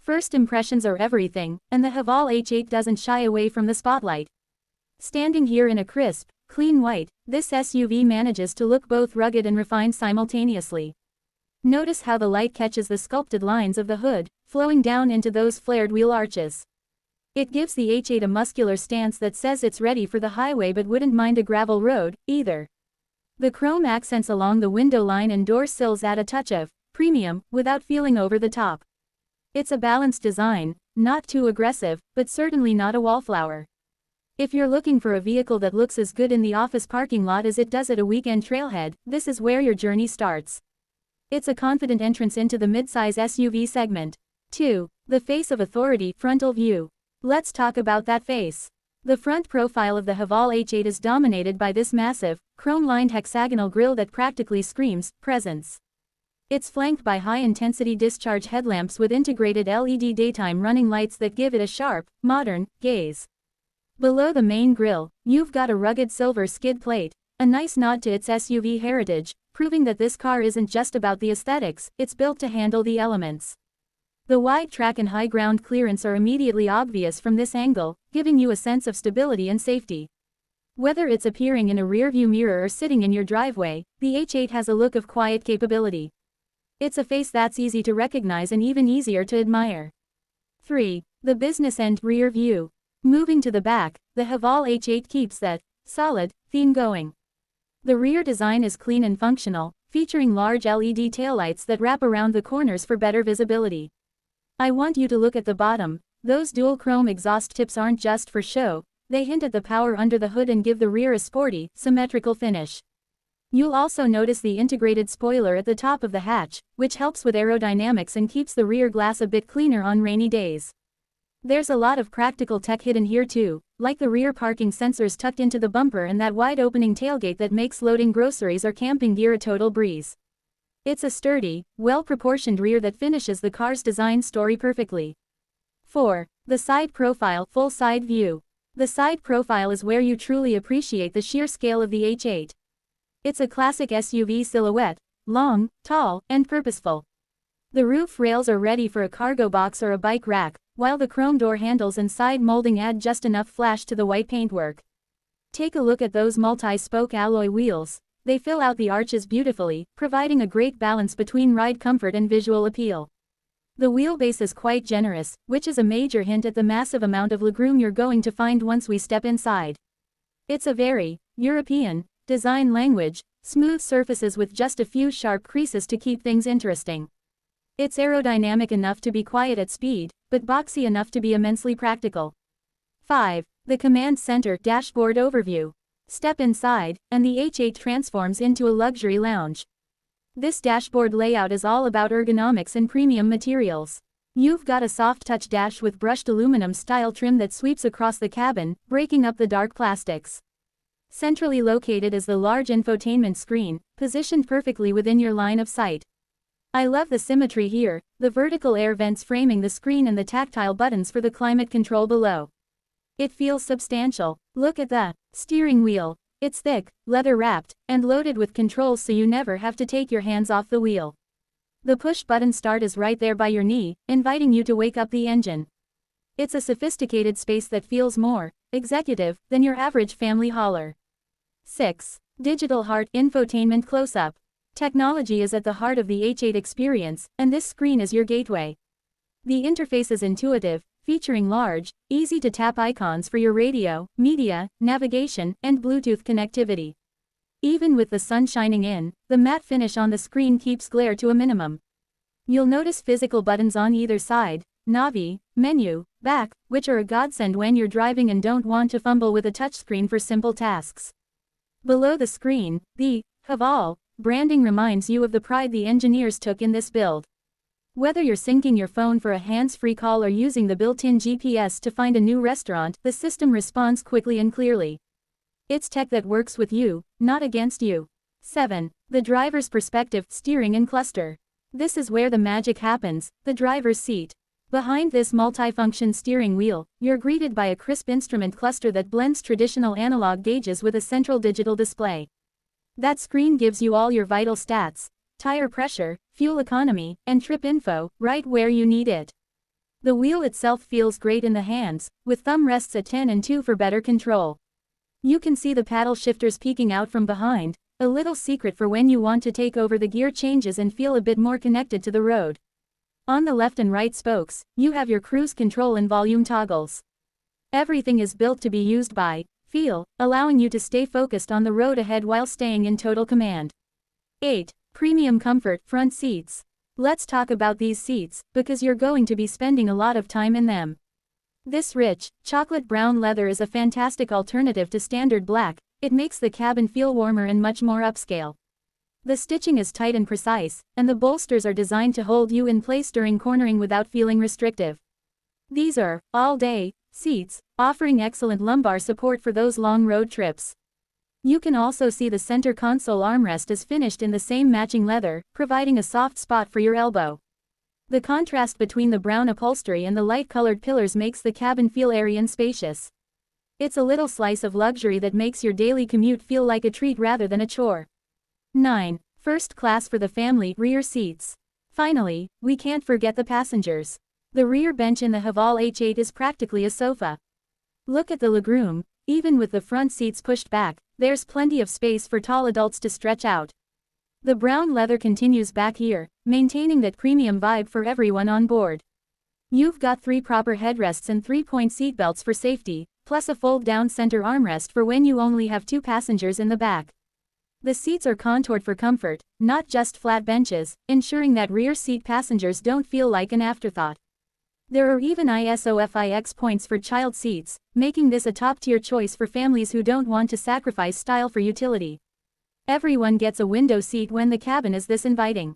First impressions are everything, and the HAVAL H8 doesn't shy away from the spotlight. Standing here in a crisp, clean white, this SUV manages to look both rugged and refined simultaneously. Notice how the light catches the sculpted lines of the hood, flowing down into those flared wheel arches. It gives the H8 a muscular stance that says it's ready for the highway but wouldn't mind a gravel road, either. The chrome accents along the window line and door sills add a touch of premium, without feeling over the top. It's a balanced design, not too aggressive, but certainly not a wallflower. If you're looking for a vehicle that looks as good in the office parking lot as it does at a weekend trailhead, this is where your journey starts. It's a confident entrance into the midsize SUV segment. 2. The face of authority, frontal view. Let's talk about that face. The front profile of the HAVAL H8 is dominated by this massive, chrome-lined hexagonal grille that practically screams presence. It's flanked by high-intensity discharge headlamps with integrated LED daytime running lights that give it a sharp, modern gaze. Below the main grille, you've got a rugged silver skid plate, a nice nod to its SUV heritage, proving that this car isn't just about the aesthetics, it's built to handle the elements. The wide track and high ground clearance are immediately obvious from this angle, giving you a sense of stability and safety. Whether it's appearing in a rearview mirror or sitting in your driveway, the H8 has a look of quiet capability. It's a face that's easy to recognize and even easier to admire. 3. The business end rear view. Moving to the back, the HAVAL H8 keeps that solid theme going. The rear design is clean and functional, featuring large LED taillights that wrap around the corners for better visibility. I want you to look at the bottom. Those dual chrome exhaust tips aren't just for show, they hint at the power under the hood and give the rear a sporty, symmetrical finish. You'll also notice the integrated spoiler at the top of the hatch, which helps with aerodynamics and keeps the rear glass a bit cleaner on rainy days. There's a lot of practical tech hidden here too, like the rear parking sensors tucked into the bumper and that wide opening tailgate that makes loading groceries or camping gear a total breeze. It's a sturdy, well-proportioned rear that finishes the car's design story perfectly. 4. The side profile, full side view. The side profile is where you truly appreciate the sheer scale of the H8. It's a classic SUV silhouette, long, tall, and purposeful. The roof rails are ready for a cargo box or a bike rack, while the chrome door handles and side molding add just enough flash to the white paintwork. Take a look at those multi-spoke alloy wheels. They fill out the arches beautifully, providing a great balance between ride comfort and visual appeal. The wheelbase is quite generous, which is a major hint at the massive amount of legroom you're going to find once we step inside. It's a very European design language, smooth surfaces with just a few sharp creases to keep things interesting. It's aerodynamic enough to be quiet at speed, but boxy enough to be immensely practical. 5. The command center dashboard overview. Step inside, and the H8 transforms into a luxury lounge. This dashboard layout is all about ergonomics and premium materials. You've got a soft-touch dash with brushed aluminum-style trim that sweeps across the cabin, breaking up the dark plastics. Centrally located is the large infotainment screen, positioned perfectly within your line of sight. I love the symmetry here, the vertical air vents framing the screen and the tactile buttons for the climate control below. It feels substantial. Look at the steering wheel. It's thick, leather-wrapped, and loaded with controls so you never have to take your hands off the wheel. The push-button start is right there by your knee, inviting you to wake up the engine. It's a sophisticated space that feels more executive than your average family hauler. 6. Digital Heart Infotainment Close-Up. Technology is at the heart of the H8 experience, and this screen is your gateway. The interface is intuitive, featuring large, easy-to-tap icons for your radio, media, navigation, and Bluetooth connectivity. Even with the sun shining in, the matte finish on the screen keeps glare to a minimum. You'll notice physical buttons on either side, Navi, Menu, Back, which are a godsend when you're driving and don't want to fumble with a touchscreen for simple tasks. Below the screen, the HAVAL branding reminds you of the pride the engineers took in this build. Whether you're syncing your phone for a hands-free call or using the built-in GPS to find a new restaurant, the system responds quickly and clearly. It's tech that works with you, not against you. 7. The driver's perspective, steering and cluster. This is where the magic happens, the driver's seat. Behind this multifunction steering wheel, you're greeted by a crisp instrument cluster that blends traditional analog gauges with a central digital display. That screen gives you all your vital stats, tire pressure, fuel economy, and trip info, right where you need it. The wheel itself feels great in the hands, with thumb rests at 10 and 2 for better control. You can see the paddle shifters peeking out from behind, a little secret for when you want to take over the gear changes and feel a bit more connected to the road. On the left and right spokes, you have your cruise control and volume toggles. Everything is built to be used by feel, allowing you to stay focused on the road ahead while staying in total command. 8. Premium comfort front seats. Let's talk about these seats, because you're going to be spending a lot of time in them. This rich, chocolate brown leather is a fantastic alternative to standard black. It makes the cabin feel warmer and much more upscale. The stitching is tight and precise, and the bolsters are designed to hold you in place during cornering without feeling restrictive. These are all-day seats, offering excellent lumbar support for those long road trips. You can also see the center console armrest is finished in the same matching leather, providing a soft spot for your elbow. The contrast between the brown upholstery and the light-colored pillars makes the cabin feel airy and spacious. It's a little slice of luxury that makes your daily commute feel like a treat rather than a chore. 9. First class for the family rear seats. Finally, we can't forget the passengers. The rear bench in the HAVAL H8 is practically a sofa. Look at the legroom. Even with the front seats pushed back, there's plenty of space for tall adults to stretch out. The brown leather continues back here, maintaining that premium vibe for everyone on board. You've got 3 proper headrests and 3-point seatbelts for safety, plus a fold-down center armrest for when you only have 2 passengers in the back. The seats are contoured for comfort, not just flat benches, ensuring that rear seat passengers don't feel like an afterthought. There are even ISOFIX points for child seats, making this a top-tier choice for families who don't want to sacrifice style for utility. Everyone gets a window seat when the cabin is this inviting.